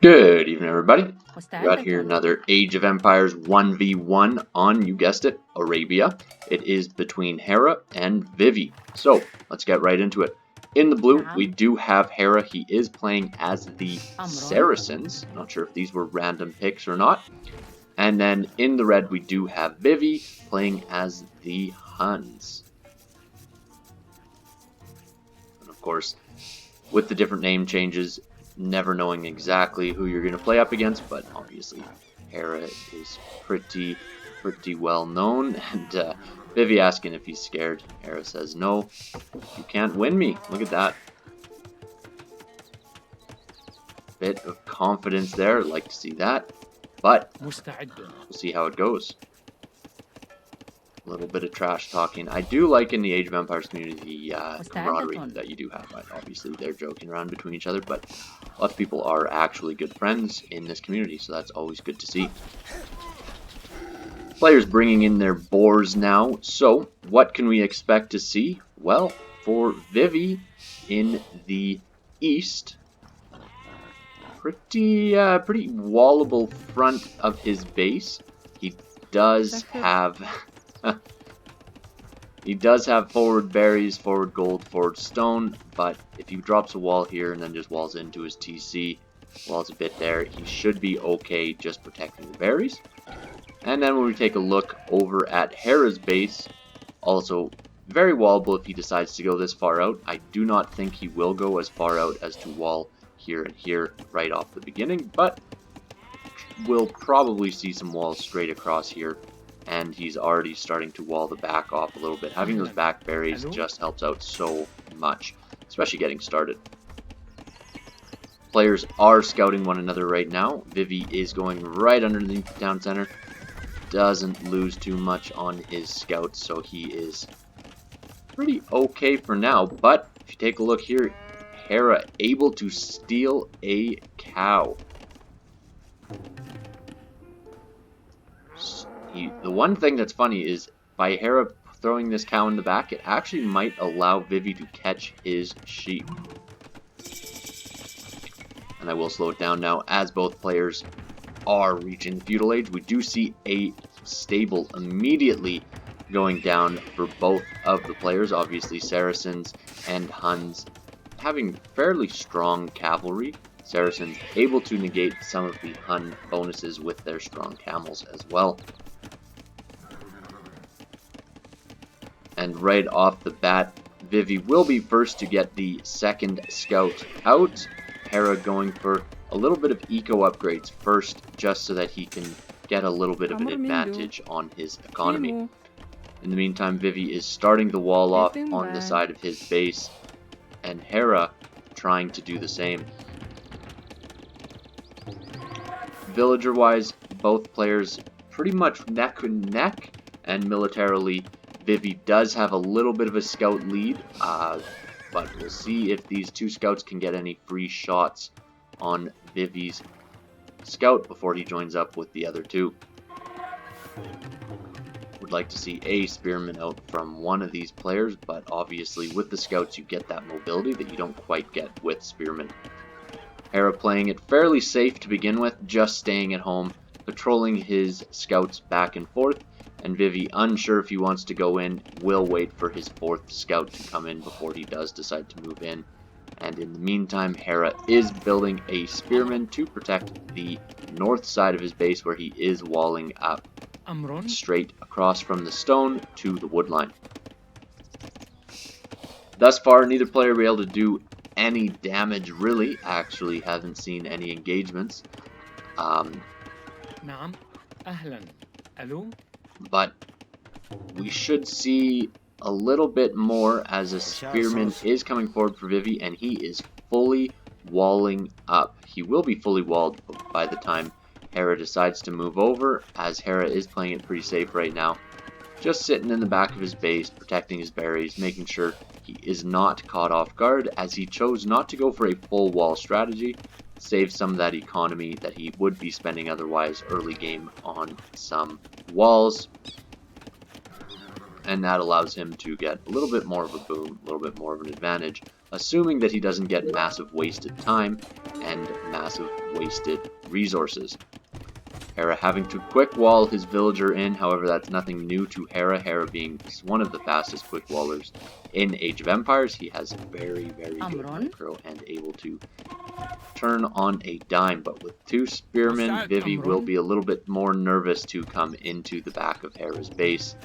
Good evening, everybody. We got مستعدة. here another Age of Empires 1v1 on, you guessed it, Arabia. It is between Hera and Vivi. So, let's get right into it. In the blue, we do have Hera. He is playing as the Saracens. Not sure if these were random picks or not. And then in the red, we do have Vivi playing as the Huns. And of course, with the different name changes, never knowing exactly who you're going to play up against, but obviously Hera is pretty well known. And Vivi asking if he's scared. Hera says, no, you can't win me. Look at that. Bit of confidence there. I'd like to see that. But we'll see how it goes. A little bit of trash talking. I do like in the Age of Empires community the camaraderie that you do have. Obviously, they're joking around between each other, but lots of people are actually good friends in this community, so that's always good to see. Players bringing in their boars now. So, what can we expect to see? Well, for Vivi in the east, pretty wallable front of his base. He does have forward berries, forward gold, forward stone, but if he drops a wall here and then just walls into his TC, walls a bit there, he should be okay just protecting the berries. And then when we take a look over at Hera's base, also very wallable if he decides to go this far out. I do not think he will go as far out as to wall here and here right off the beginning, but we'll probably see some walls straight across here. And he's already starting to wall the back off a little bit. Having those back berries just helps out so much, especially getting started. Players are scouting one another right now. Vivi is going right underneath the town center. Doesn't lose too much on his scouts, so he is pretty okay for now. But if you take a look here, Hera able to steal a cow. The one thing that's funny is by Hera throwing this cow in the back, it actually might allow Vivi to catch his sheep. And I will slow it down now as both players are reaching the feudal age. We do see a stable immediately going down for both of the players. Obviously Saracens and Huns having fairly strong cavalry. Saracens able to negate some of the Hun bonuses with their strong camels as well. And right off the bat, Vivi will be first to get the second scout out. Hera going for a little bit of eco upgrades first, just so that he can get a little bit of an advantage on his economy. In the meantime, Vivi is starting the wall off on the side of his base, and Hera trying to do the same. Villager-wise, both players pretty much neck and neck, and militarily, Vivi does have a little bit of a scout lead, but we'll see if these two scouts can get any free shots on Vivi's scout before he joins up with the other two. Would like to see a spearman out from one of these players, but obviously with the scouts you get that mobility that you don't quite get with spearmen. Hera playing it fairly safe to begin with, just staying at home, patrolling his scouts back and forth, and Vivi, unsure if he wants to go in, will wait for his fourth scout to come in before he does decide to move in. And in the meantime, Hera is building a spearman to protect the north side of his base, where he is walling up straight across from the stone to the wood line. Thus far, neither player will be able to do any damage, really. Actually haven't seen any engagements. But we should see a little bit more as a spearman is coming forward for Vivi, and he is fully walling up. He will be fully walled by the time Hera decides to move over, as Hera is playing it pretty safe right now. Just sitting in the back of his base, protecting his berries, making sure he is not caught off guard, as he chose not to go for a full wall strategy. Save some of that economy that he would be spending otherwise early game on some walls. And that allows him to get a little bit more of a boom, a little bit more of an advantage assuming that he doesn't get massive wasted time and massive wasted resources. Hera having to quick wall his villager in, however that's nothing new to Hera. Hera being one of the fastest quick wallers in Age of Empires. He has very good macro and able to turn on a dime, but with 2 spearmen, Vivi will be a little bit more nervous to come into the back of Hera's base.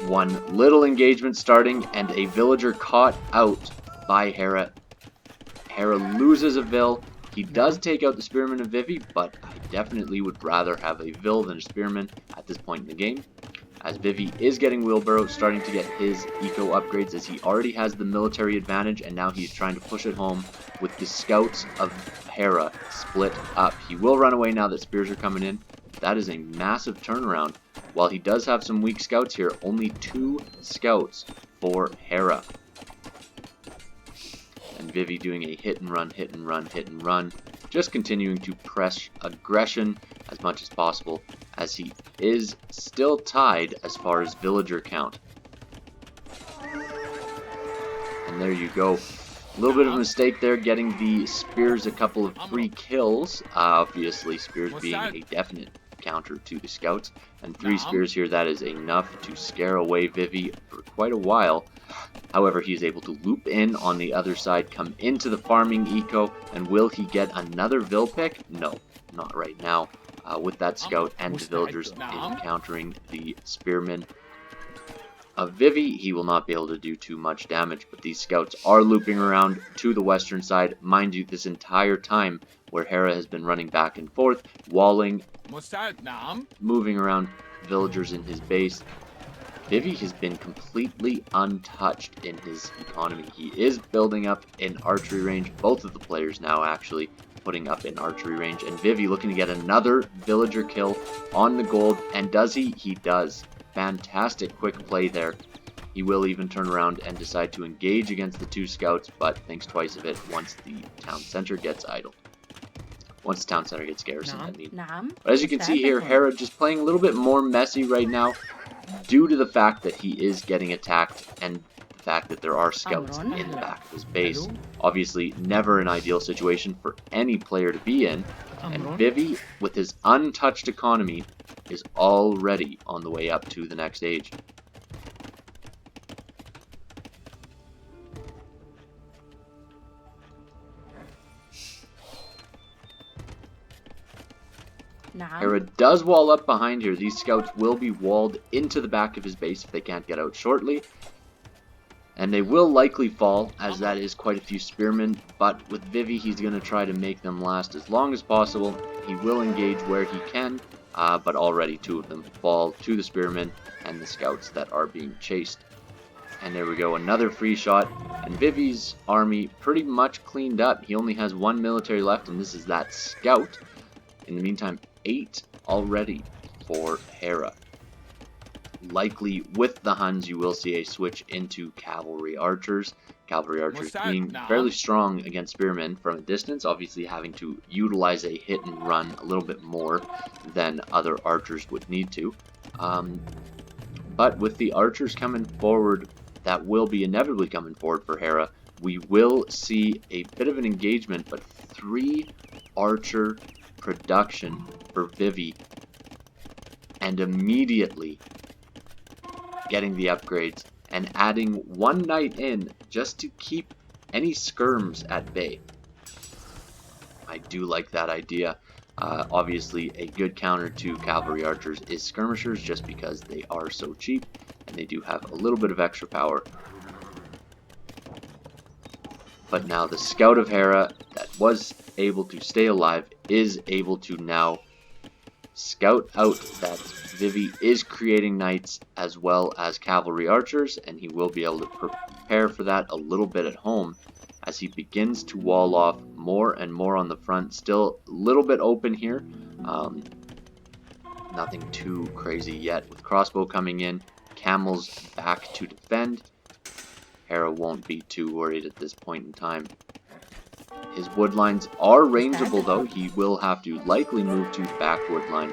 One little engagement starting and a villager caught out by Hera. Hera loses a Vil. He does take out the Spearman of Vivi, but I definitely would rather have a Vil than a Spearman at this point in the game, as Vivi is getting Wheelbarrow, starting to get his eco upgrades, as he already has the military advantage, and now he's trying to push it home with the scouts of Hera split up. He will run away now that spears are coming in. That is a massive turnaround. While he does have some weak scouts here, only 2 scouts for Hera. And Vivi doing a hit and run, just continuing to press aggression as much as possible, as he is still tied as far as villager count. And there you go. A little bit of a mistake there, getting the spears a couple of free kills. Obviously, spears being a definite counter to the scouts. And 3 spears here, that is enough to scare away Vivi for quite a while. However, he is able to loop in on the other side, come into the farming eco, and will he get another Vil pick? No, not right now. With that scout and the villagers encountering the spearmen of Vivi, he will not be able to do too much damage, but these scouts are looping around to the western side. Mind you, this entire time where Hera has been running back and forth, walling, moving around villagers in his base, Vivi has been completely untouched in his economy. He is building up in archery range, both of the players now actually putting up in archery range, and Vivi looking to get another villager kill on the gold, and does he? He does. Fantastic quick play there. He will even turn around and decide to engage against the 2 scouts, but thinks twice of it once the town center gets idle. Once the town center gets garrisoned, I mean. But as you can see here, Hera just playing a little bit more messy right now, due to the fact that he is getting attacked and the fact that there are scouts in the back of his base. Obviously, never an ideal situation for any player to be in, and Vivi, with his untouched economy, is already on the way up to the next age. Hera does wall up behind here. These scouts will be walled into the back of his base if they can't get out shortly. And they will likely fall, as that is quite a few spearmen. But with Vivi, he's going to try to make them last as long as possible. He will engage where he can, but already 2 of them fall to the spearmen and the scouts that are being chased. And there we go, another free shot. And Vivi's army pretty much cleaned up. He only has 1 military left, and this is that scout. In the meantime, 8 already for Hera. Likely with the Huns, you will see a switch into cavalry archers. Cavalry archers being fairly strong against spearmen from a distance, obviously having to utilize a hit and run a little bit more than other archers would need to. But with the archers coming forward, that will be inevitably coming forward for Hera, we will see a bit of an engagement, but 3 archer production for Vivi, and immediately getting the upgrades and adding 1 knight in just to keep any skirms at bay. I do like that idea. Obviously, a good counter to cavalry archers is skirmishers, just because they are so cheap and they do have a little bit of extra power. But now the scout of Hera that was able to stay alive is able to now scout out that Vivi is creating knights as well as cavalry archers, and he will be able to prepare for that a little bit at home as he begins to wall off more and more on the front. Still a little bit open here, nothing too crazy yet. With crossbow coming in, camels back to defend. Hera won't be too worried at this point in time. His wood lines are rangeable though. He will have to likely move to the back wood line.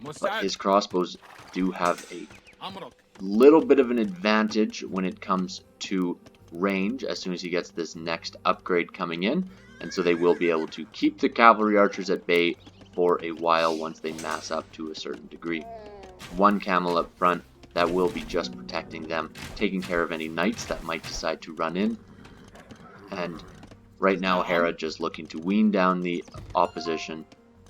But his crossbows do have a little bit of an advantage when it comes to range as soon as he gets this next upgrade coming in, and so they will be able to keep the cavalry archers at bay for a while once they mass up to a certain degree. One camel up front that will be just protecting them, taking care of any knights that might decide to run in, and right now Hera just looking to wean down the opposition,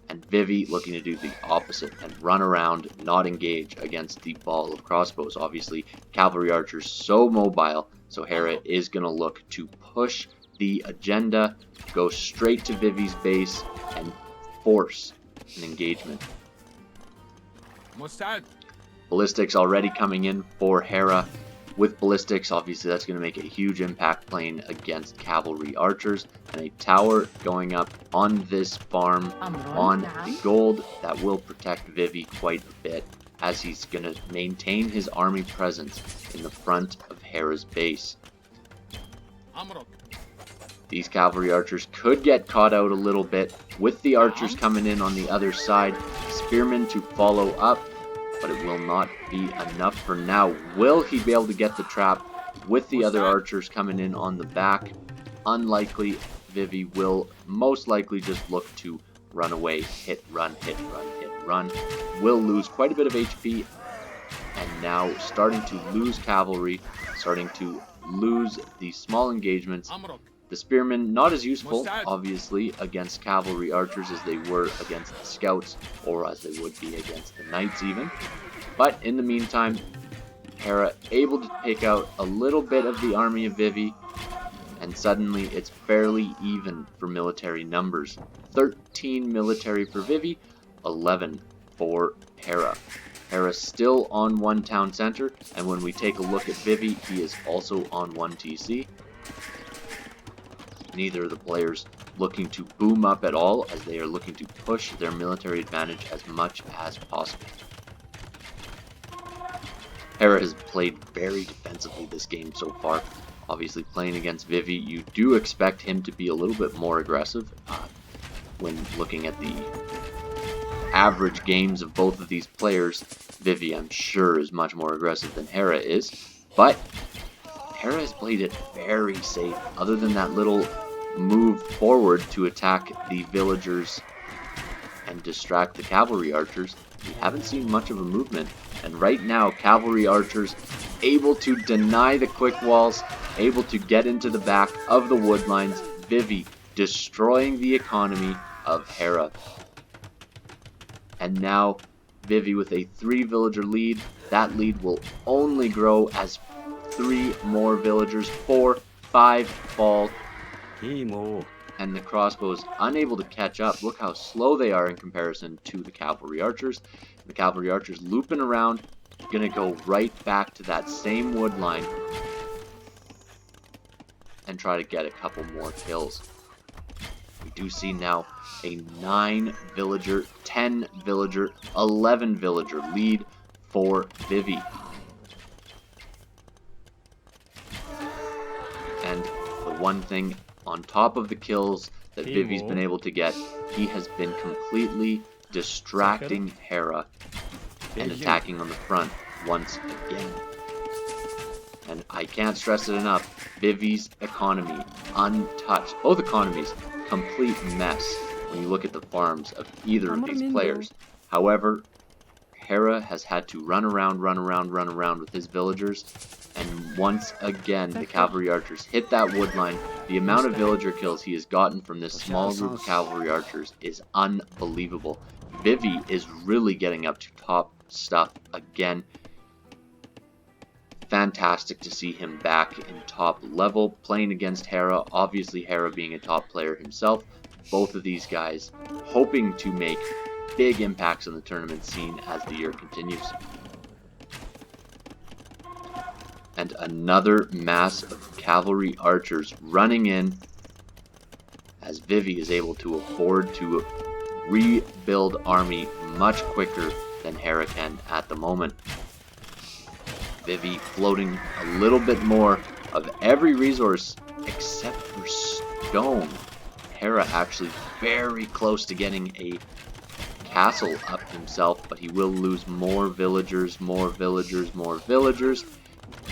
and Vivi looking to do the opposite and run around, not engage against the ball of crossbows. Obviously, cavalry archers so mobile, so Hera is going to look to push the agenda, go straight to Vivi's base, and force an engagement. Ballistics already coming in for Hera. With ballistics, obviously that's going to make a huge impact playing against cavalry archers, and a tower going up on this farm on the gold that will protect Vivi quite a bit, as he's going to maintain his army presence in the front of Hera's base. These cavalry archers could get caught out a little bit with the archers coming in on the other side. Spearmen to follow up, but it will not be enough for now. Will he be able to get the trap with the other archers coming in on the back? Unlikely. Vivi will most likely just look to run away. Hit, run, hit, run, hit, run. Will lose quite a bit of HP, and now starting to lose cavalry, starting to lose the small engagements. The spearmen not as useful, obviously, against cavalry archers as they were against the scouts, or as they would be against the knights even. But in the meantime, Hera able to pick out a little bit of the army of Vivi, and suddenly it's fairly even for military numbers. 13 military for Vivi, 11 for Hera. Hera still on one town center, and when we take a look at Vivi, he is also on one TC. Neither of the players looking to boom up at all, as they are looking to push their military advantage as much as possible. Hera has played very defensively this game so far. Obviously, playing against Vivi, you do expect him to be a little bit more aggressive. When looking at the average games of both of these players, Vivi, I'm sure, is much more aggressive than Hera is. But Hera has played it very safe. Other than that little move forward to attack the villagers and distract the cavalry archers, we haven't seen much of a movement. And right now, cavalry archers able to deny the quick walls, able to get into the back of the wood lines. Vivi destroying the economy of Hera. And now Vivi with a 3 villager lead. That lead will only grow as 3 more villagers, 4, 5 fall, and the crossbows unable to catch up. Look how slow they are in comparison to the cavalry archers. The cavalry archers looping around, gonna go right back to that same wood line and try to get a couple more kills. We do see now a 9 villager, 10 villager, 11 villager lead for Vivi. And the one thing on top of the kills that Vivi's been able to get, he has been completely distracting Hera and attacking on the front once again. And I can't stress it enough, Vivi's economy untouched. Both economies, complete mess when you look at the farms of either of these players. However, Hera has had to run around with his villagers, and once again the cavalry archers hit that wood line. The amount of villager kills he has gotten from this small group of cavalry archers is unbelievable. Vivi is really getting up to top stuff again. Fantastic to see him back in top level, playing against Hera. Obviously Hera being a top player himself. Both of these guys hoping to make big impacts on the tournament scene as the year continues. And another mass of cavalry archers running in, as Vivi is able to afford to rebuild army much quicker than Hera can at the moment. Vivi floating a little bit more of every resource except for stone. Hera actually very close to getting a castle up himself, but he will lose more villagers, more villagers, more villagers,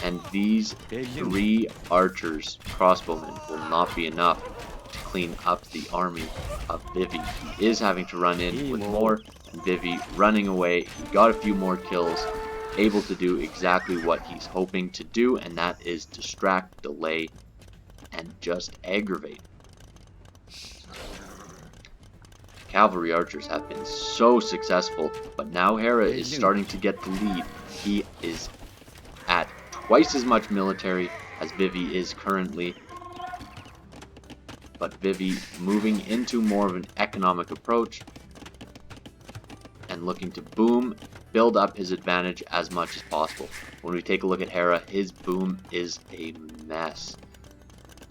and these 3 archers, crossbowmen, will not be enough to clean up the army of Vivi. He is having to run in with more, and Vivi running away. He got a few more kills, able to do exactly what he's hoping to do, and that is distract, delay, and just aggravate. Cavalry archers have been so successful, but now Hera is starting to get the lead. He is at twice as much military as Vivi is currently, but Vivi moving into more of an economic approach and looking to boom, build up his advantage as much as possible. When we take a look at Hera, his boom is a mess.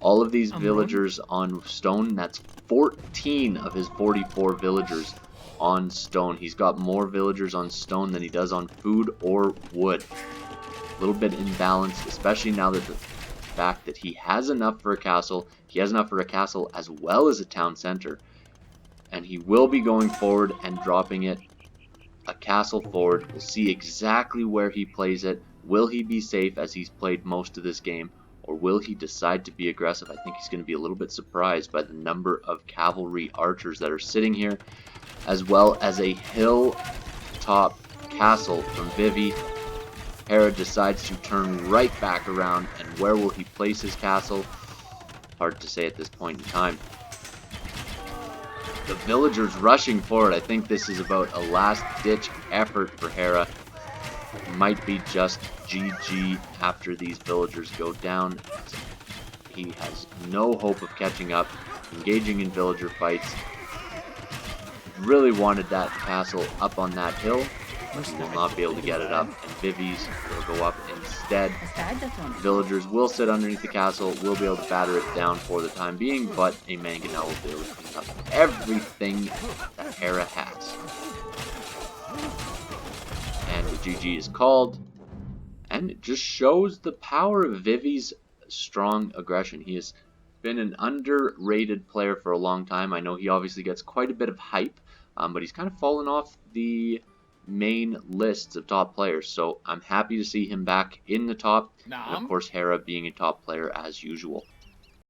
All of these villagers on stone, that's 14 of his 44 villagers on stone. He's got more villagers on stone than he does on food or wood. A little bit imbalanced, especially now that the fact that he has enough for a castle. He has enough for a castle as well as a town center. And he will be going forward and dropping it a castle forward. We'll see exactly where he plays it. Will he be safe as he's played most of this game? Or will he decide to be aggressive? I think he's going to be a little bit surprised by the number of cavalry archers that are sitting here, as well as a hilltop castle from Vivi. Hera decides to turn right back around, and where will he place his castle? Hard to say at this point in time. The villagers rushing forward. I think this is about a last-ditch effort for Hera. Might be just GG after these villagers go down. He has no hope of catching up, engaging in villager fights. Really wanted that castle up on that hill. He will not be able to get it up, and Vivi's will go up instead. Villagers will sit underneath the castle, will be able to batter it down for the time being, but a Mangonel will be able to clean up everything that Hera has. And the GG is called, and it just shows the power of Vivi's strong aggression. He has been an underrated player for a long time. I know he obviously gets quite a bit of hype, but he's kind of fallen off the main lists of top players, so I'm happy to see him back in the top, and of course Hera being a top player as usual.